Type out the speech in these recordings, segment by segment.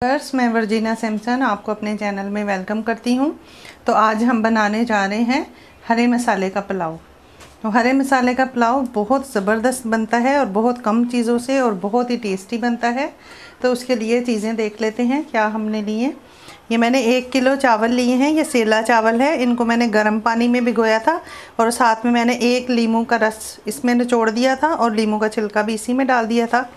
बस मैं वर्जीना सैमसन आपको अपने चैनल में वेलकम करती हूँ। तो आज हम बनाने जा रहे हैं हरे मसाले का पुलाव। तो हरे मसाले का पुलाव बहुत ज़बरदस्त बनता है और बहुत कम चीज़ों से और बहुत ही टेस्टी बनता है। तो उसके लिए चीज़ें देख लेते हैं क्या हमने लिए। ये मैंने 1 किलो चावल लिए हैं। ये सेला चावल है। इनको मैंने गर्म पानी में भिगोया था और साथ में मैंने 1 लीमू का रस इसमें निचोड़ दिया था और लीमू का छिलका भी इसी में डाल दिया था।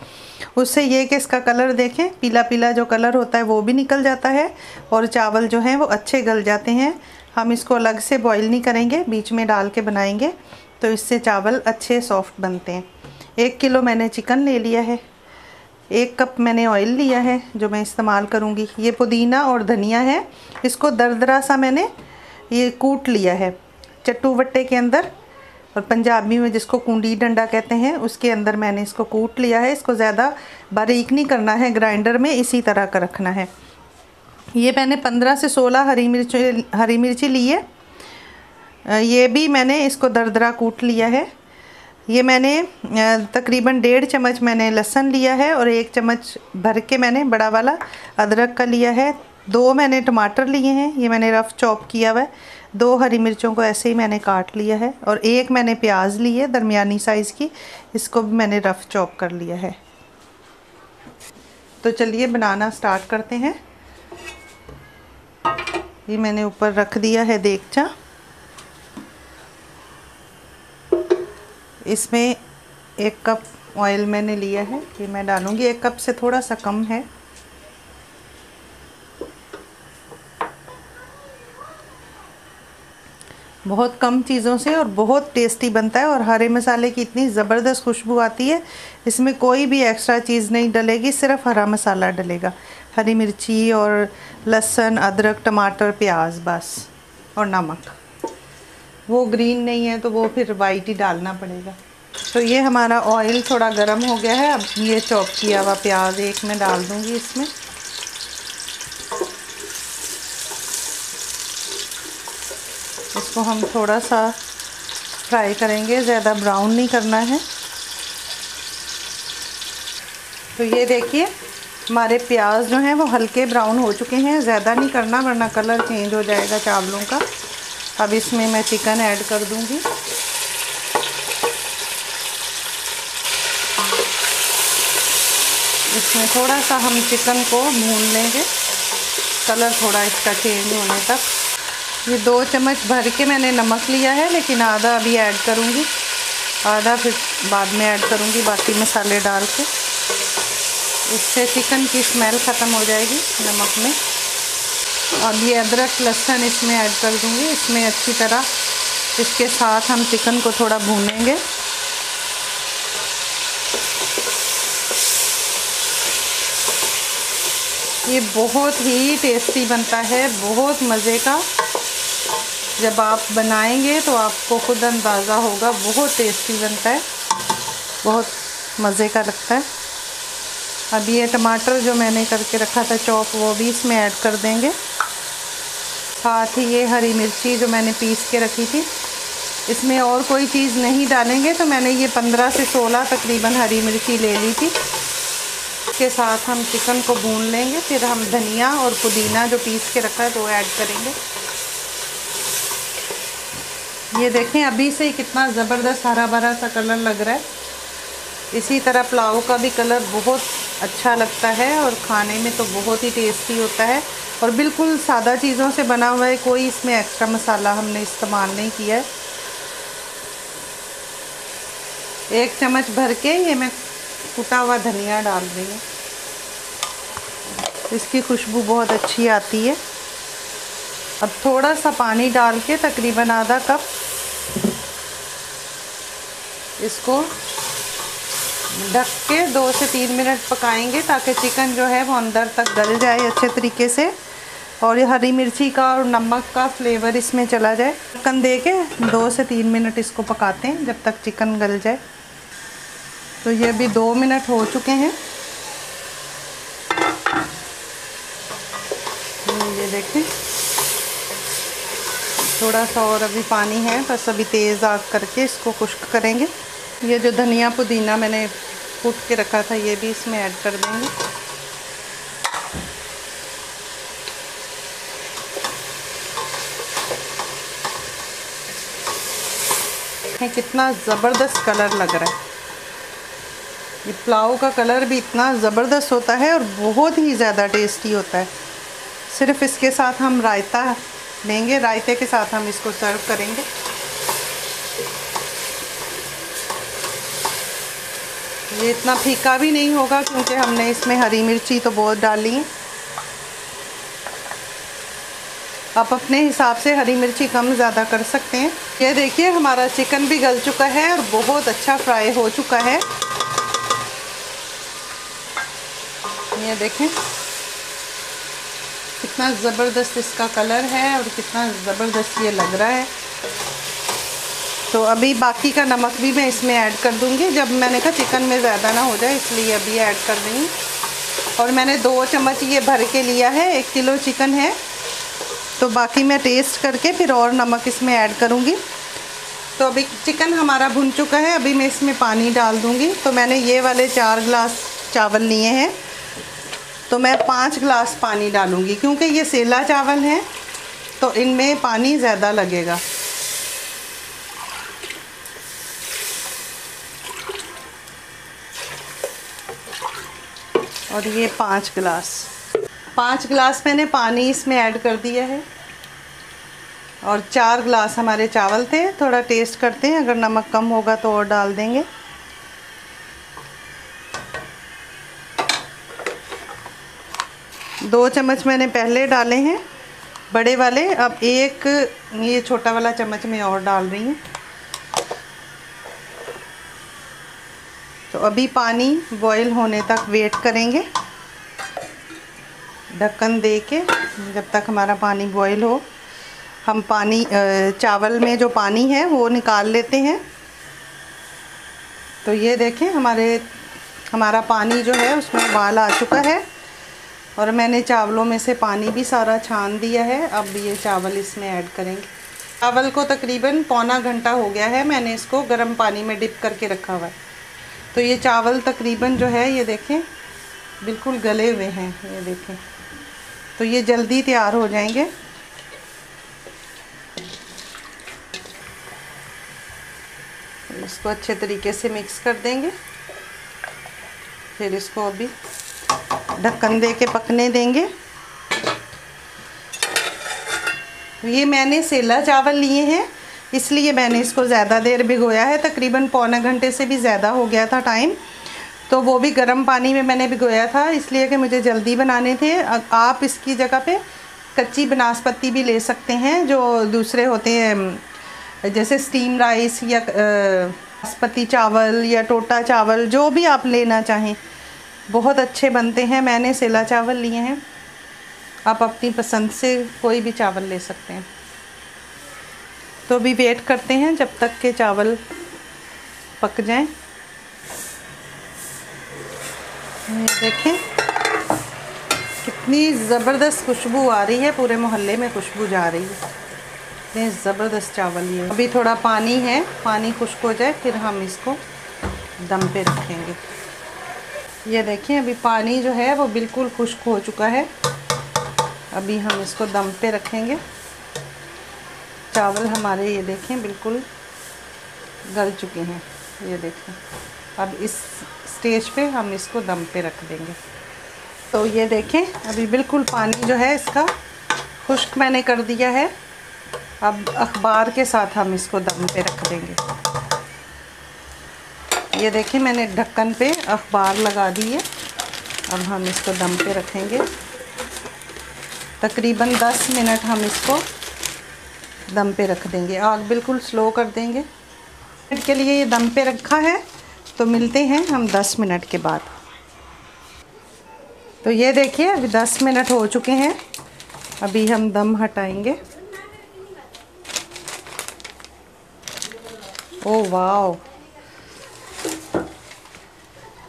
उससे ये कि इसका कलर देखें, पीला पीला जो कलर होता है वो भी निकल जाता है और चावल जो हैं वो अच्छे गल जाते हैं। हम इसको अलग से बॉईल नहीं करेंगे, बीच में डाल के बनाएंगे तो इससे चावल अच्छे सॉफ्ट बनते हैं। 1 किलो मैंने चिकन ले लिया है। 1 कप मैंने ऑयल लिया है जो मैं इस्तेमाल करूँगी। ये पुदीना और धनिया है, इसको दरदरा सा मैंने ये कूट लिया है चट्टू वट्टे के अंदर, और पंजाबी में जिसको कुंडी डंडा कहते हैं उसके अंदर मैंने इसको कूट लिया है। इसको ज़्यादा बारीक नहीं करना है, ग्राइंडर में इसी तरह का रखना है। ये मैंने 15 से 16 हरी मिर्ची ली है। ये भी मैंने इसको दरदरा कूट लिया है। ये मैंने तकरीबन 1.5 चम्मच मैंने लहसुन लिया है और 1 चम्मच भर के मैंने बड़ा वाला अदरक का लिया है। 2 मैंने टमाटर लिए हैं, ये मैंने रफ़ चॉप किया हुआ है। 2 हरी मिर्चों को ऐसे ही मैंने काट लिया है और 1 मैंने प्याज ली है दरमियानी साइज़ की, इसको भी मैंने रफ़ चॉप कर लिया है। तो चलिए बनाना स्टार्ट करते हैं। ये मैंने ऊपर रख दिया है देगचा। इसमें 1 कप ऑयल मैंने लिया है, ये मैं डालूँगी। 1 कप से थोड़ा सा कम है। बहुत कम चीज़ों से और बहुत टेस्टी बनता है और हरे मसाले की इतनी ज़बरदस्त खुशबू आती है। इसमें कोई भी एक्स्ट्रा चीज़ नहीं डलेगी, सिर्फ हरा मसाला डलेगा, हरी मिर्ची और लहसुन, अदरक, टमाटर, प्याज बस, और नमक। वो ग्रीन नहीं है तो वो फिर वाइट ही डालना पड़ेगा। तो ये हमारा ऑयल थोड़ा गर्म हो गया है। अब ये चॉप किया हुआ प्याज 1 मैं डाल दूँगी इसमें। इसको हम थोड़ा सा फ्राई करेंगे, ज़्यादा ब्राउन नहीं करना है। तो ये देखिए हमारे प्याज जो हैं वो हल्के ब्राउन हो चुके हैं, ज़्यादा नहीं करना वरना कलर चेंज हो जाएगा चावलों का। अब इसमें मैं चिकन ऐड कर दूंगी। इसमें थोड़ा सा हम चिकन को भून लेंगे, कलर थोड़ा इसका चेंज होने तक। ये 2 चम्मच भर के मैंने नमक लिया है, लेकिन आधा अभी ऐड करूँगी, आधा फिर बाद में ऐड करूँगी बाकी मसाले डाल के। इससे चिकन की स्मेल ख़त्म हो जाएगी नमक में। अब ये अदरक लहसुन इसमें ऐड कर दूँगी। इसमें अच्छी तरह इसके साथ हम चिकन को थोड़ा भूनेंगे। ये बहुत ही टेस्टी बनता है, बहुत मज़े का। जब आप बनाएंगे तो आपको खुद अंदाज़ा होगा, बहुत टेस्टी बनता है, बहुत मज़े का लगता है। अब ये टमाटर जो मैंने करके रखा था चॉप, वो भी इसमें ऐड कर देंगे। साथ ही ये हरी मिर्ची जो मैंने पीस के रखी थी, इसमें और कोई चीज़ नहीं डालेंगे। तो मैंने ये 15 से 16 तकरीबन हरी मिर्ची ले ली थी। इसके साथ हम चिकन को भून लेंगे, फिर हम धनिया और पुदीना जो पीस के रखा है तो ऐड करेंगे। ये देखें अभी से ही कितना ज़बरदस्त हरा भरा सा कलर लग रहा है। इसी तरह पुलाव का भी कलर बहुत अच्छा लगता है और खाने में तो बहुत ही टेस्टी होता है और बिल्कुल सादा चीज़ों से बना हुआ है। कोई इसमें एक्स्ट्रा मसाला हमने इस्तेमाल नहीं किया है। 1 चम्मच भर के ये मैं कुटा हुआ धनिया डाल रही हूँ, इसकी खुशबू बहुत अच्छी आती है। अब थोड़ा सा पानी डाल के तकरीबन आधा कप इसको ढक के 2 से 3 मिनट पकाएंगे ताकि चिकन जो है वो अंदर तक गल जाए अच्छे तरीके से और ये हरी मिर्ची का और नमक का फ्लेवर इसमें चला जाए। ढक्कन दे के 2 से 3 मिनट इसको पकाते हैं जब तक चिकन गल जाए। तो ये अभी 2 मिनट हो चुके हैं। ये देखें थोड़ा सा और अभी पानी है, बस अभी तेज़ आग करके इसको खुश्क करेंगे। ये जो धनिया पुदीना मैंने कूट के रखा था ये भी इसमें ऐड कर देंगे। देखें कितना ज़बरदस्त कलर लग रहा है। ये पुलाव का कलर भी इतना ज़बरदस्त होता है और बहुत ही ज़्यादा टेस्टी होता है। सिर्फ इसके साथ हम रायता लेंगे, रायते के साथ हम इसको सर्व करेंगे। ये इतना फीका भी नहीं होगा क्योंकि हमने इसमें हरी मिर्ची तो बहुत डाली है। आप अपने हिसाब से हरी मिर्ची कम ज़्यादा कर सकते हैं। ये देखिए हमारा चिकन भी गल चुका है और बहुत अच्छा फ्राई हो चुका है। ये देखें कितना ज़बरदस्त इसका कलर है और कितना ज़बरदस्त ये लग रहा है। तो अभी बाकी का नमक भी मैं इसमें ऐड कर दूंगी। जब मैंने कहा चिकन में ज़्यादा ना हो जाए इसलिए अभी ऐड कर दूँगी। और मैंने 2 चम्मच ये भर के लिया है, 1 किलो चिकन है। तो बाकी मैं टेस्ट करके फिर और नमक इसमें ऐड करूँगी। तो अभी चिकन हमारा भुन चुका है, अभी मैं इसमें पानी डाल दूँगी। तो मैंने ये वाले 4 गिलास चावल लिए हैं, तो मैं 5 गिलास पानी डालूँगी क्योंकि ये सेला चावल हैं तो इनमें पानी ज़्यादा लगेगा। और ये 5 गिलास मैंने पानी इसमें ऐड कर दिया है। और 4 गिलास हमारे चावल थे। थोड़ा टेस्ट करते हैं, अगर नमक कम होगा तो और डाल देंगे। दो चम्मच मैंने पहले डाले हैं बड़े वाले, अब एक ये छोटा वाला चम्मच में और डाल रही हूँ। तो अभी पानी बॉईल होने तक वेट करेंगे, ढक्कन दे के। जब तक हमारा पानी बॉईल हो हम पानी चावल में जो पानी है वो निकाल लेते हैं। तो ये देखें हमारा पानी जो है उसमें उबाल आ चुका है और मैंने चावलों में से पानी भी सारा छान दिया है। अब ये चावल इसमें ऐड करेंगे। चावल को तकरीबन पौना घंटा हो गया है, मैंने इसको गर्म पानी में डिप करके रखा हुआ है। तो ये चावल तकरीबन जो है ये देखें बिल्कुल गले हुए हैं, ये देखें। तो ये जल्दी तैयार हो जाएंगे। इसको अच्छे तरीके से मिक्स कर देंगे, फिर इसको अभी ढक्कन दे के पकने देंगे। ये मैंने सेला चावल लिए हैं इसलिए मैंने इसको ज़्यादा देर भिगोया है, तकरीबन पौने घंटे से भी ज़्यादा हो गया था टाइम। तो वो भी गर्म पानी में मैंने भिगोया था इसलिए कि मुझे जल्दी बनाने थे। आप इसकी जगह पे कच्ची बनास्पति भी ले सकते हैं, जो दूसरे होते हैं जैसे स्टीम राइस या बासमती चावल या टोटा चावल, जो भी आप लेना चाहें बहुत अच्छे बनते हैं। मैंने सेला चावल लिए हैं, आप अपनी पसंद से कोई भी चावल ले सकते हैं। तो अभी वेट करते हैं जब तक के चावल पक जाएं। ये देखें कितनी ज़बरदस्त खुशबू आ रही है, पूरे मोहल्ले में खुशबू जा रही है। इतने ज़बरदस्त चावल ये। अभी थोड़ा पानी है, पानी खुश्क हो जाए फिर हम इसको दम पे रखेंगे। ये देखें अभी पानी जो है वो बिल्कुल खुश्क हो चुका है। अभी हम इसको दम पे रखेंगे। चावल हमारे ये देखें बिल्कुल गल चुके हैं, ये देखें। अब इस स्टेज पे हम इसको दम पे रख देंगे। तो ये देखें अभी बिल्कुल पानी जो है इसका खुश्क मैंने कर दिया है। अब अखबार के साथ हम इसको दम पे रख देंगे। ये देखें मैंने ढक्कन पे अखबार लगा दी है। अब हम इसको दम पे रखेंगे, तकरीबन 10 मिनट हम इसको दम पे रख देंगे। आग बिल्कुल स्लो कर देंगे। मिनट के लिए ये दम पे रखा है, तो मिलते हैं हम 10 मिनट के बाद। तो ये देखिए अभी 10 मिनट हो चुके हैं। अभी हम दम हटाएंगे। ओह वाह,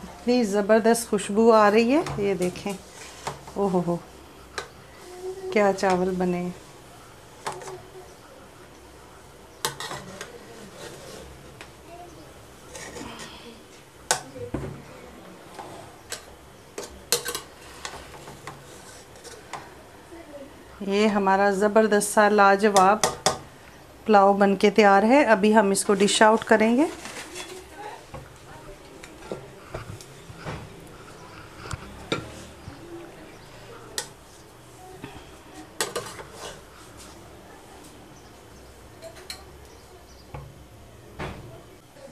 इतनी ज़बरदस्त खुशबू आ रही है, ये देखें। ओह हो क्या चावल बने। ये हमारा ज़बरदस्त सा लाजवाब पुलाव बनके तैयार है। अभी हम इसको डिश आउट करेंगे।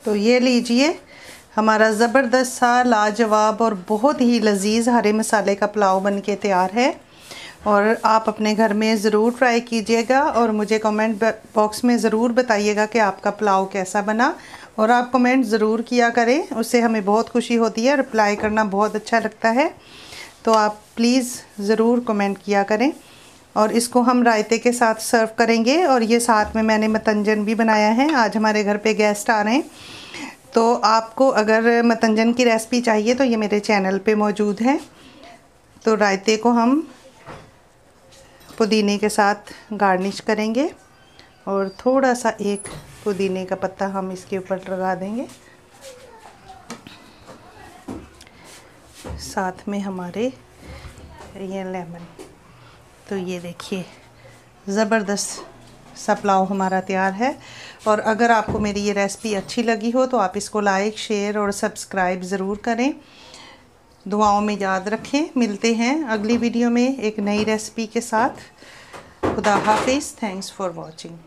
तो ये लीजिए, हमारा ज़बरदस्त सा लाजवाब और बहुत ही लजीज हरे मसाले का पुलाव बनके तैयार है। और आप अपने घर में ज़रूर ट्राई कीजिएगा और मुझे कमेंट बॉक्स में ज़रूर बताइएगा कि आपका पुलाव कैसा बना। और आप कमेंट ज़रूर किया करें, उससे हमें बहुत खुशी होती है, रिप्लाई करना बहुत अच्छा लगता है। तो आप प्लीज़ ज़रूर कमेंट किया करें। और इसको हम रायते के साथ सर्व करेंगे। और ये साथ में मैंने मतंजन भी बनाया है। आज हमारे घर पे गेस्ट आ रहे हैं, तो आपको अगर मतंजन की रेसिपी चाहिए तो ये मेरे चैनल पे मौजूद है। तो रायते को हम पुदीने के साथ गार्निश करेंगे और थोड़ा सा एक पुदीने का पत्ता हम इसके ऊपर लगा देंगे। साथ में हमारे ये लेमन। तो ये देखिए, ज़बरदस्त सा पुलाव हमारा तैयार है। और अगर आपको मेरी ये रेसिपी अच्छी लगी हो तो आप इसको लाइक, शेयर और सब्सक्राइब ज़रूर करें। दुआओं में याद रखें। मिलते हैं अगली वीडियो में एक नई रेसिपी के साथ। खुदा हाफिज़। Thanks for watching.